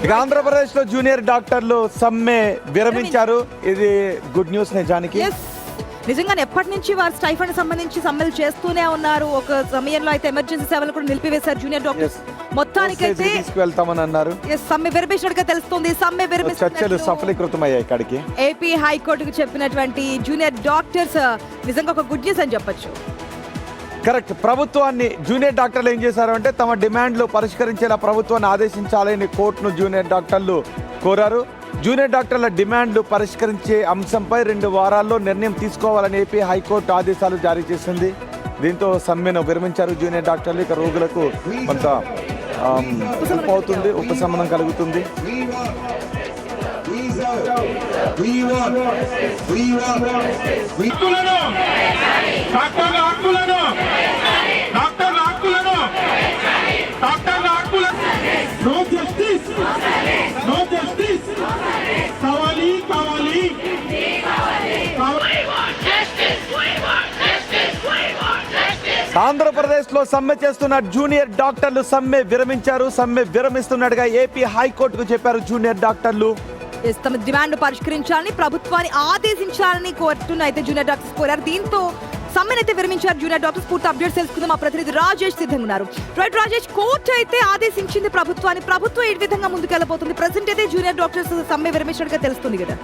ఇక ఆంధ్రప్రదేశ్ లో జూనియర్ డాక్టర్లు సమ్మె విరమించారు. ఇది గుడ్ న్యూస్ నిజానికి. నిజంగానే ఎప్పటి నుంచి వారు స్టైఫండ్ సంబంధించి సమ్మెలు చేస్తూనే ఉన్నారు. ఒక సమయంలో అయితే ఎమర్జెన్సీ సేవలు కూడా నిలిపివేశారు జూనియర్ డాక్టర్స్. మొత్తానికైతే తీసుకువెళ్తామని అన్నారు. సమ్మె విరమించినట్టుగా తెలుస్తుంది. సమ్మె చర్చలు సఫలీకృతమయ్యాయి. ఇక్కడికి ఏపీ హైకోర్టుకు చెప్పినటువంటి జూనియర్ డాక్టర్స్ నిజంగా ఒక గుడ్ న్యూస్ అని చెప్పొచ్చు. కరెక్ట్. ప్రభుత్వాన్ని జూనియర్ డాక్టర్లు ఏం చేశారు అంటే తమ డిమాండ్లు పరిష్కరించేలా ప్రభుత్వాన్ని ఆదేశించాలని కోర్టును జూనియర్ డాక్టర్లు కోరారు. జూనియర్ డాక్టర్ల డిమాండ్లు పరిష్కరించే అంశంపై 2 వారాల్లో నిర్ణయం తీసుకోవాలని ఏపీ హైకోర్టు ఆదేశాలు జారీ చేసింది. దీంతో సమ్మెను విరమించారు జూనియర్ డాక్టర్లు. ఇక రోగులకు కొంత అవుతుంది, ఉపశమనం కలుగుతుంది. ఆంధ్రప్రదేశ్ లో సమ్మె చేస్తున్న జూనియర్ డాక్టర్లు సమ్మె విరమించారు. సమ్మె విరమిస్తున్నట్టుగా ఏపీ హైకోర్టుకు చెప్పారు జూనియర్ డాక్టర్లు. తమ డిమాండ్ పరిష్కరించాలని ప్రభుత్వాన్ని ఆదేశించాలని కోర్టును అయితే జూనియర్ డాక్టర్స్ కోరారు. దీంతో సమ్మెనైతే విరమించారు జూనియర్ డాక్టర్స్. పూర్తి అప్డేట్స్ తెలుసుకుందాం. మా ప్రతినిధి రాజేష్ సిద్ధంగా ఉన్నారు. రైట్ రాజేష్, కోర్టు అయితే ఆదేశించింది ప్రభుత్వాన్ని. ప్రభుత్వం ఏ విధంగా ముందుకెళ్ళబోతుంది? ప్రెసెంట్ అయితే జూనియర్ డాక్టర్స్ సమ్మె విరమించినట్టుగా తెలుస్తుంది కదా.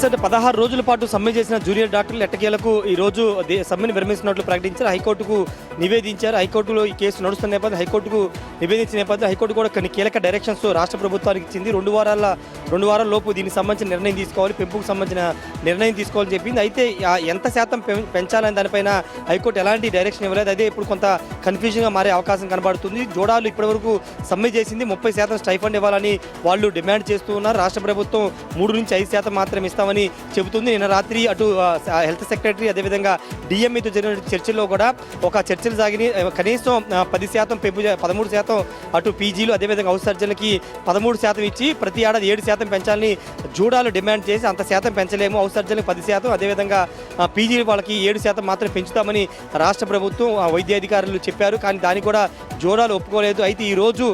16 రోజుల పాటు సమ్మె చేసిన జూనియర్ డాక్టర్లు ఎట్టకేలకు ఈ రోజు సమ్మెను విరమిస్తున్నట్లు ప్రకటించారు. హైకోర్టుకు నివేదించారు. హైకోర్టులో ఈ కేసు నడుస్తున్న నేపథ్యం హైకోర్టుకు నివేదించిన నేపథ్యం హైకోర్టు కూడా కొన్ని కీలక డైరెక్షన్స్ రాష్ట్ర ప్రభుత్వానికి ఇచ్చింది. 2 వారాల లోపు దీనికి సంబంధించిన నిర్ణయం తీసుకోవాలి, పెంపుకు సంబంధించిన నిర్ణయం తీసుకోవాలని చెప్పింది. అయితే ఎంత శాతం పెంచాలని దానిపైన హైకోర్టు ఎలాంటి డైరెక్షన్ ఇవ్వలేదు. అదే ఇప్పుడు కొంత కన్ఫ్యూజన్గా మారే అవకాశం కనబడుతుంది. జోడాలు ఇప్పటివరకు సమ్మె చేసింది 30% స్టైఫండ్ ఇవ్వాలని వాళ్ళు డిమాండ్ చేస్తూ ఉన్నారు. రాష్ట్ర ప్రభుత్వం 3 నుంచి 5% మాత్రం ఇస్తామని చెబుతుంది. నిన్న రాత్రి అటు హెల్త్ సెక్రటరీ అదేవిధంగా డిఎంఈతో జరిగిన చర్చల్లో కూడా ఒక చర్చలు సాగిని కనీసం 10% పెంపు 13% అటు పీజీలు అదేవిధంగా హౌస్ సర్జన్లకి 13% ఇచ్చి ప్రతి ఏడాది 7% పెంచాలని జూడాలు డిమాండ్ చేసి అంత శాతం పెంచలేము, హౌస్ సర్జన్లకు 10% అదేవిధంగా పీజీ వాళ్ళకి 7% మాత్రం పెంచుతామని రాష్ట్ర ప్రభుత్వం వైద్యాధికారులు చెప్పారు. కానీ దాన్ని కూడా జోడాలు ఒప్పుకోలేదు. అయితే ఈ రోజు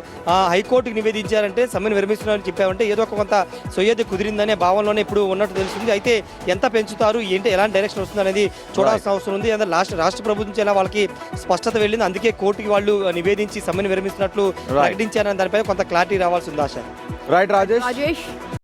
హైకోర్టుకు నివేదించారంటే సమ్మెను విరమిస్తున్నారని చెప్పారంటే ఏదో ఒక కొంత సొయ్యది కుదిరిందనే భావనలోనే ఇప్పుడు ఉన్నట్టు తెలుస్తుంది. అయితే ఎంత పెంచుతారు, ఏంటి, ఎలాంటి డైరెక్షన్ వస్తుంది అనేది చూడాల్సిన అవసరం ఉంది. రాష్ట్ర ప్రభుత్వం నుంచి ఎలా వాళ్ళకి స్పష్టత వెళ్ళింది. అందుకే కోర్టుకి వాళ్ళు నివేదించి సమ్మెను విరమిస్తున్నట్లు ప్రకటించారని దానిపై కొంత క్లారిటీ రావాల్సి ఉంది. ఆశ. రైట్ రాజేష్.